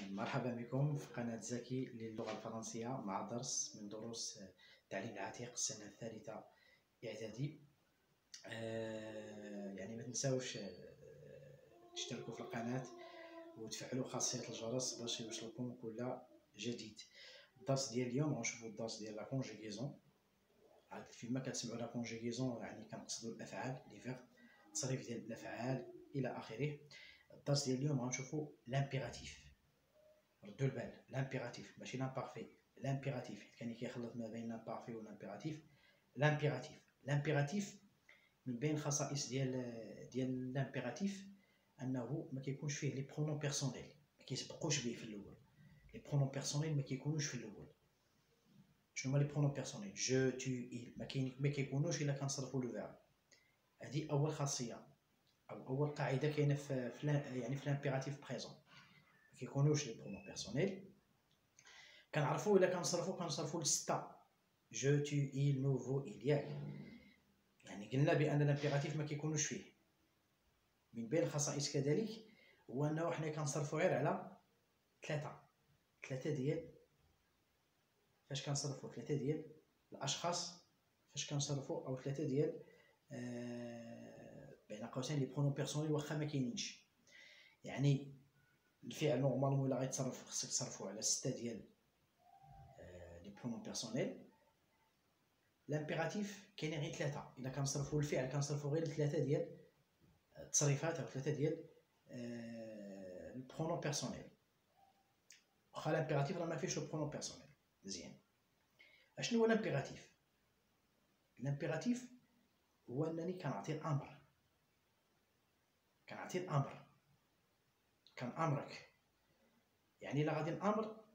مرحبا بكم في قناة زكي للغة الفرنسية مع درس من دروس التعليم العتيق السنة الثالثة إعدادي. يعني ما تنساوش تشتركوا في القناة وتفعلوا خاصية الجرس باش يوصلكم كل جديد. الدرس ديال اليوم غنشوفوا الدرس ديال لا كونجيغيزون. فيما كتسمعوا لا كونجيغيزون يعني كنقصدوا الأفعال لي فيغ، التصريف ديال الأفعال إلى آخره. الدرس ديال اليوم غنشوفوا لامبيراتيف. ردوا البال، لامبيراتيف ماشي لامبارفي، لامبيراتيف حيت كاين كيخلط ما بين لامبارفي والامبيراتيف. لامبيراتيف من بين الخصائص ديال لامبيراتيف انه ما كيكونش فيه لي برونون بيرسونيل، ما كيسبقوش به في الاول. لي برونون بيرسونيل ما كيكونوش في الاول. شنو هما لي برونون بيرسونيل؟ جو تو il ما كيكونوش الا كنصرفوا لو فيرب. هذه اول خاصيه او اول قاعده كاينه في لامبيراتيف بريزون. ما كيكونوش لي برونون بيرسونيل. كنعرفوا الا كنصرفوا لسته جو تو il nous vous il ياك. يعني قلنا بان الامبيراتيف ما كيكونوش فيه. من بين الخصائص كذلك هو انه حنا كنصرفوا غير على ثلاثه ديال فاش كنصرفوا ثلاثه ديال الاشخاص، فاش كنصرفوا او ثلاثه ديال بين قوسين لي برونون بيرسونيل واخا ما كاينينش. يعني الفعل نورمالمون الا غيتصرف خصك تصرفوا على 6 ديال لي برونون بيرسونيل. لامبيراتيف كاينين غير 3. الا كنصرفوا الفعل كنصرفوا غير 3 ديال التصريفات او 3 ديال البرونون بيرسونيل. واخا لامبيراتيف راه ما فيهش البرونون بيرسونيل. مزيان، اشنو هو لامبيراتيف؟ لامبيراتيف هو انني كنعطي الامر، كنامرك. يعني الا غادي نامر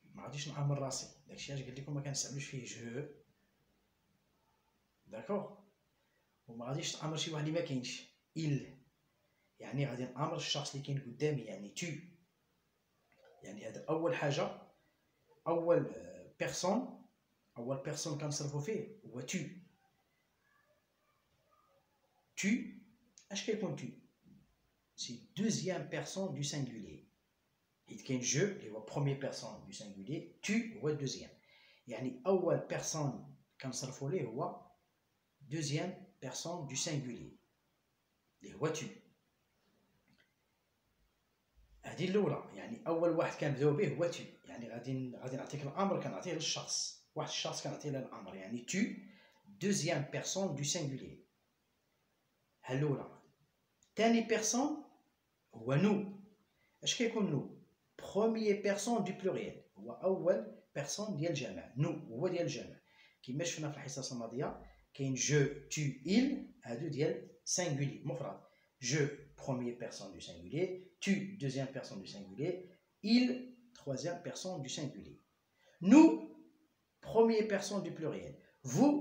ما غاديش نامر راسي، داكشي علاش قلت لكم ما كنستعملوش فيه جو، داكوغ. وما غاديش تامر شي واحد اللي ما كاينش، يعني غادي نامر الشخص اللي كاين قدامي، يعني تو. يعني هذا اول حاجه، اول بيرسون كنصرفوا فيه هو تو. اش كيكون تو؟ سي دوزيام بيرسون دو سينغولير. حيت كاين جو اللي هو بروميير بيرسون دو سينغولير، تو هو دوزيام. يعني اول بيرسون كنصرفوا ليه هو دوزيام بيرسون دو سينغولير اللي هو تو. هذه الاولى، يعني اول واحد كنبداو به هو تو. يعني غادي نعطيك الامر كنعطيه للشخص، واحد الشخص كنعطيه له الامر، يعني تو دوزيام بيرسون دو سينغولير. ها الاولى. ثاني بيرسون هو نو. اش كيكون نو؟ بروميير بيرسون دو بلوريال، هو اول بيرسون ديال الجمع. نو هو ديال الجمع. كيما شفنا في الحصص الماضيه كاين جو تو il، هادو ديال سينغولير مفرد. جو première personne du singulier, tu deuxième personne du singulier, il troisième personne du singulier. Nous première personne du pluriel, vous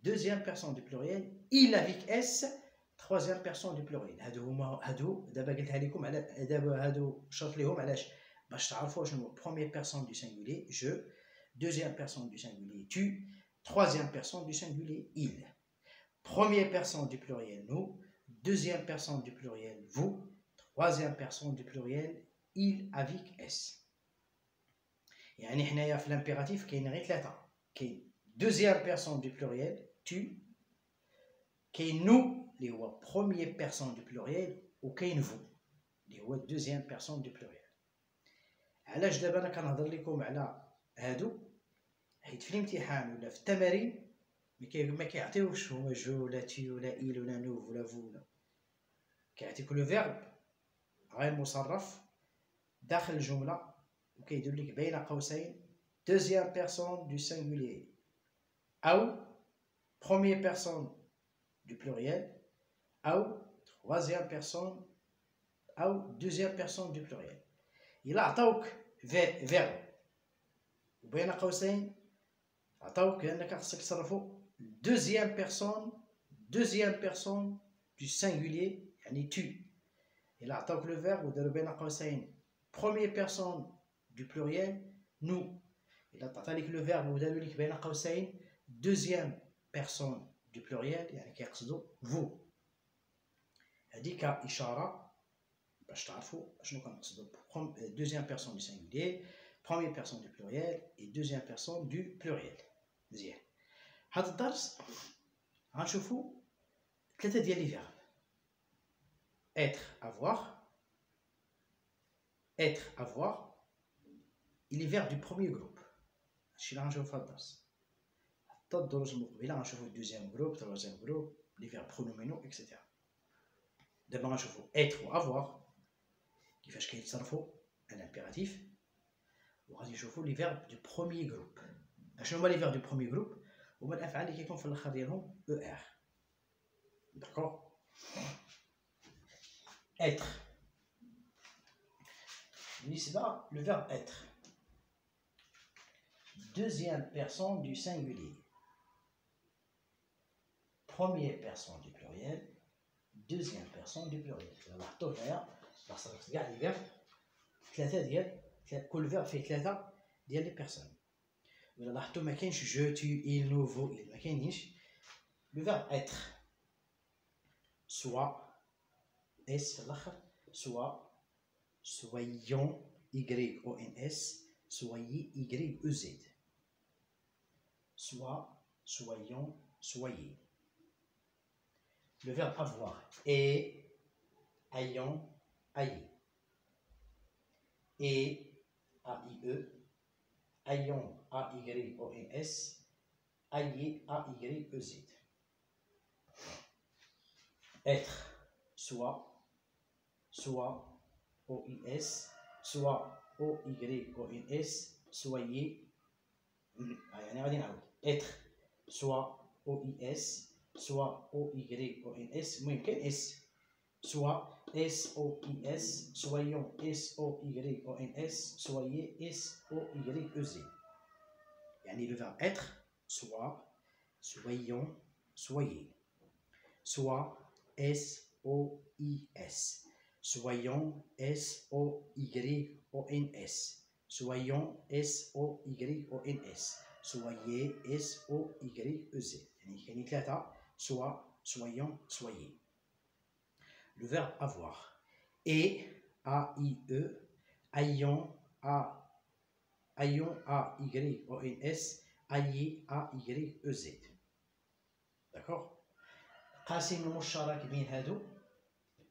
deuxième personne du pluriel, il avec s troisième personne du pluriel. هادو دابا قلتها لكم على دابا هادو شرط ليهم علاش؟ باش تعرفوا شنو première personne du singulier je, deuxième personne du singulier tu, troisième personne du singulier il. Première personne du pluriel nous, deuxième personne du pluriel vous, troisième personne du pluriel il avec s. يعني حنايا في لامبيراتيف كاين غير 3. كاين deuxième personne du pluriel tu، كاين nous اللي هو première personne du pluriel، وكاين vous اللي هو deuxième personne du pluriel. علاش دابا انا كنهضر لكم على هادو؟ حيت في الامتحان ولا في التمارين ما كيعطيوش هما جو ولا تي ولا il ولا نوف ولا فو ولا، كيعطيك لو فيرب غير مصرف داخل الجمله وكيدير لك بين قوسين deuxième personne du singulier او première personne du pluriel او troisième personne او deuxième personne du pluriel. الا عطاوك فيرب وبين قوسين عطاوك انك خصك تصرفو deuxième personne du singulier يعني tu. الا عطاوك لو فيرب وداروا بين قوسين première personne du pluriel nous. الا تعطى لك لو فيرب وداروا لك بين قوسين deuxième personne du pluriel يعني كيقصدوا vous. هذه كإشارة باش تعرفوا شنو كنقصدوا. deuxième personne du singulier, première personne du pluriel et deuxième personne du pluriel. مزيان. هذا الدرس غنشوفوا ثلاثه ديال لي فيرب: être, avoir et les verbes du premier groupe. هادشي اللي غنشوفوا في هذا الدرس. حتى الدروس المقبله غنشوفوا الدوزيام جروب، تروازيام جروب، لي فيرب برونومينو اكسيتيرا. دابا غنشوفوا être و avoir كيفاش كيتصرفوا الامبيراتيف، وغادي نشوفوا لي فيرب دو بروميير جروب. شنو هما لي فيرب دو بروميير جروب؟ هما الافعال اللي كيكون في الاخر ديالهم او ار. داكور. être بالنسبه لو فيرب être deuxième personne du singulier, première personne du pluriel, deuxième personne du pluriel. لاحظتوا هنايا صرفت كاع لي فيرب ثلاثه ديال كل فيرب فيه ثلاثه ديال لي بيرسون. ولا لاحظتوا ما كاينش جو تو il nous vous il ما كاينينش. لو فيرب être soit اس في الاخر، soit soyons y o n s, soyez y e z, soit, soyons, soyez. Le verbe avoir est, ayons, ayez. Et, a-i-e, ayons, a-y-o-n-s, ayez, a-y-e-z. Être, soit, o-i-s, soit, o-y-o-n-s, soyez. يعني غادي نعاود être soit OIS soit OYONS، المهم كاين اس soit SOIS soyons SOYONS soyez SOYEZ. يعني le verbe être soit soyons soyez soit SOIS soyons SOYONS soyons SOYONS soyez SOYEZ. يعني كاينين ثلاثة soit soyons soyez. Le verbe avoir et A-I-E ayons A-Y-O-N-S ayez A-Y-E-Z. d'accord. قاسم المشترك بين هادو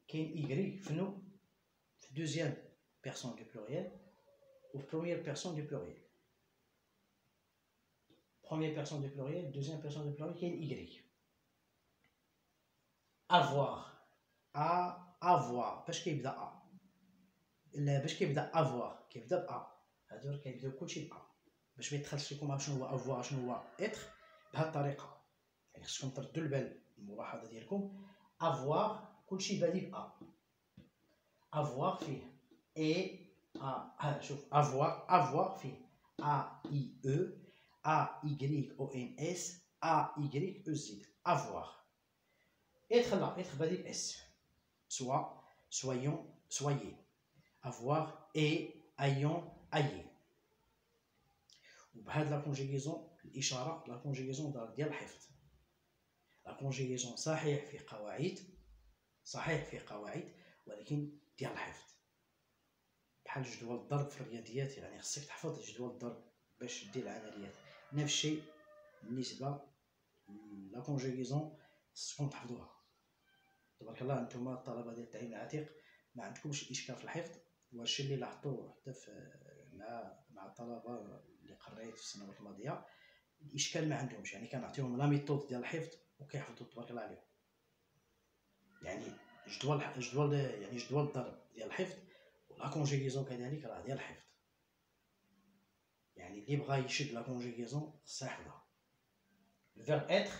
كاين Y فنو في deuxième personne du pluriel ou première personne du pluriel. Première personne du pluriel, deuxième personne du pluriel, كاين Y. avoir avoir باش كيبدا ا، لا باش كيبدا avoir كيبدا ب ا، هادو كيبداو كلشي ب ا باش ما يدخلش لكم شنو هو avoir شنو هو être بهاد الطريقه. يعني خصكم تردوا البال الملاحظه ديالكم. avoir كلشي بادي ب ا، avoir فيه اي ا، شوف avoir فيه a i e A-Y-O-N-S A-Y-E-Z avoir. être là, être badi b S. soit, soyons, soyez. avoir et ayons, ayez. وبهاد لا كونجيغيزون الاشاره لا كونجيغيزون ديال الحفظ. لا كونجيغيزون صحيح في قواعد ولكن ديال الحفظ. بحال جدول الضرب في الرياضيات، يعني خصك تحفظ جدول الضرب باش دير العمليات. نفس الشيء بالنسبه لا كونجيغيزون خصكم تحفظوها. تبارك الله نتوما الطلبه ديال التعليم العتيق ما عندكمش اشكال في الحفظ، والشيء اللي لاحظتوه حتى مع الطلبه اللي قريت في السنوات الماضيه الاشكال ما عندهمش. يعني كنعطيهم لا ميثود ديال الحفظ وكيحفظوا تبارك الله عليهم. يعني جدول الضرب ديال الحفظ ولا كونجيغيزون كذلك راه ديال الحفظ. يعني اللي بغا يشد لا كونجيغيزون خصها يحفظها. Le verbe être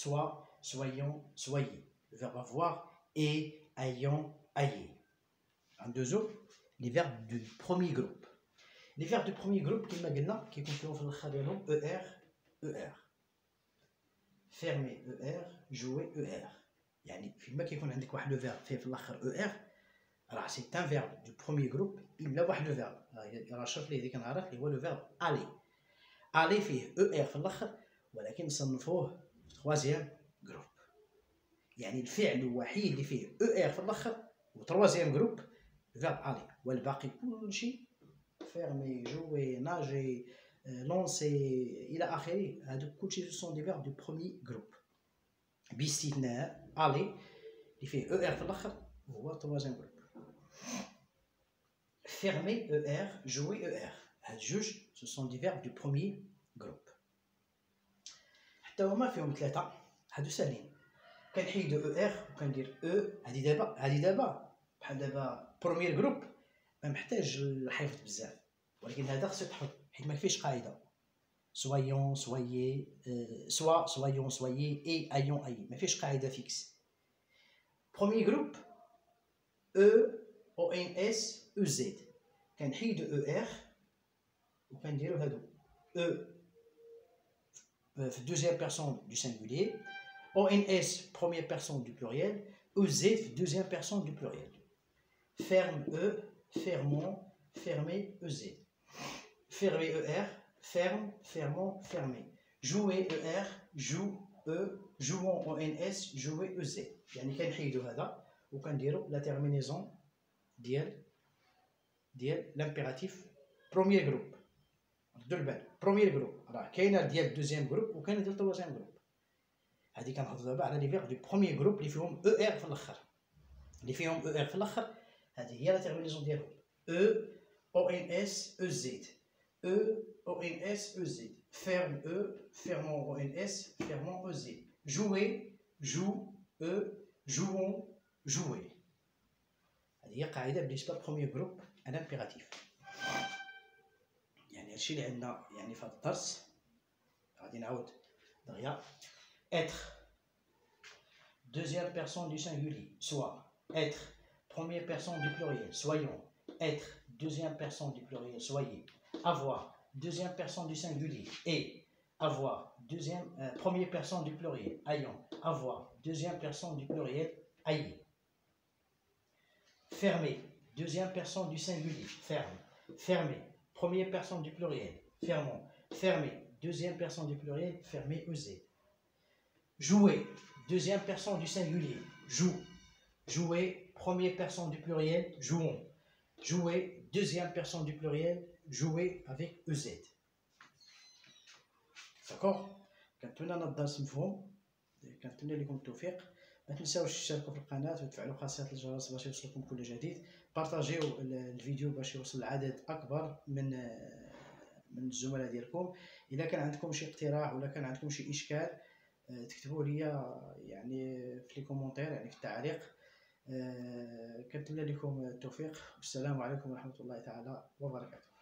soit, soyons, soyez. Le verbe avoir et ayons, ayez. En deux autres, les verbes du premier groupe. Les verbes du premier groupe كما قلنا كيكون فيهم في الاخر ديالهم ER. fermer ER, jouer ER. يعني فيما كيكون عندك واحد لو فيرب فيه في الاخر ER راه سي ان فيرب دو بروميير جروب الا واحد لو فيرب راه شرط ليه ديك النهارات اللي هو لو فيرب الي فيه ER في الاخر ولكن نصنفوه في تروازيام جروب. يعني الفعل الوحيد اللي فيه ER في الاخر و تروازيام جروب فيرب الي، والباقي كلشي فيرمي جوي ناجي لونسي الى اخره، هادو كلشي سون دي فيرب دو بروميي جروب، باستثناء الي اللي فيه او ار في الاخر وهو تروازيام جروب. فيرمي او ار، جوي او ار، هاد جوج سو سون دي فيرب دو بروميي جروب. حتى هما فيهم ثلاثه، هادو ساهلين، كنحيدو او ار وكندير او. هادي دابا بحال دابا بروميير جروب ما محتاج الحفظ بزاف، ولكن هذا خصو يتحفظ حيت ما فيش قاعده سويون سويي سوا سويون سويي اي ايون اي، ما فيش قاعده فيكس. بروميير جروب او ان اس او زد، كنحيدو او ار وكنديرو هادو او في دوزيام بيرسون دو سينغولير، او ان اس بروميير بيرسون دو بلوريال، او زد في دوزيام بيرسون دو بلوريال. ferme E, fermons, fermez EZ. Fermez ER, ferme, fermons, fermez. Jouer ER, joue E, jouons ONS, jouer EZ. يعني كنحيدو هذا وكنديرو لا تيرمينيزون ديال لامبيراتيف بروميير جروب. ردوا البال، بروميير جروب راه كاينه ديال دوزيام جروب وكاينه ديال تروازيام جروب. هادي كنهضروا دابا على لي فيرب دو بروميير جروب اللي فيهم او ار في الاخر، اللي فيهم او ار في الاخر هذه هي لا تيرمينيزون ديالهم. او ان اس او زد، او ان اس او زد. فيرم او، فيرمون او ان اس، فيرمون او زد. جوي، جو او، جوون، جوي. هذه هي قاعده بالنسبه للبروميير جروب ان امبيراتيف. يعني هادشي اللي عندنا يعني في هذا الدرس. غادي نعاود دغيا. être deuxième personne du singulier, soit être première personne du pluriel, soyons. Être deuxième personne du pluriel, soyez. Avoir deuxième personne du singulier, et avoir première personne du pluriel, ayons. Avoir deuxième personne du pluriel, ayez. Fermer deuxième personne du singulier, ferme. Fermer première personne du pluriel, fermons. Fermer deuxième personne du pluriel, fermez, osez. Jouer deuxième personne du singulier, joue. Jouer première personne du pluriel, jouons. Jouer deuxième personne du pluriel, jouer avec EZ. D'accord? كنتمنى ان الدرس مفهوم، كنتمنى لكم التوفيق. ما تنساوش تشتركوا في القناه وتفعلوا خاصيه الجرس باش يوصلكم كل جديد. بارطاجيو الفيديو باش يوصل لعدد اكبر من الزملاء ديالكم. الا كان عندكم شي اقتراح ولا كان عندكم شي اشكال تكتبوا لي يعني في لي كومونتير، يعني في التعليق. كنتمنى لكم التوفيق والسلام عليكم ورحمه الله تعالى وبركاته.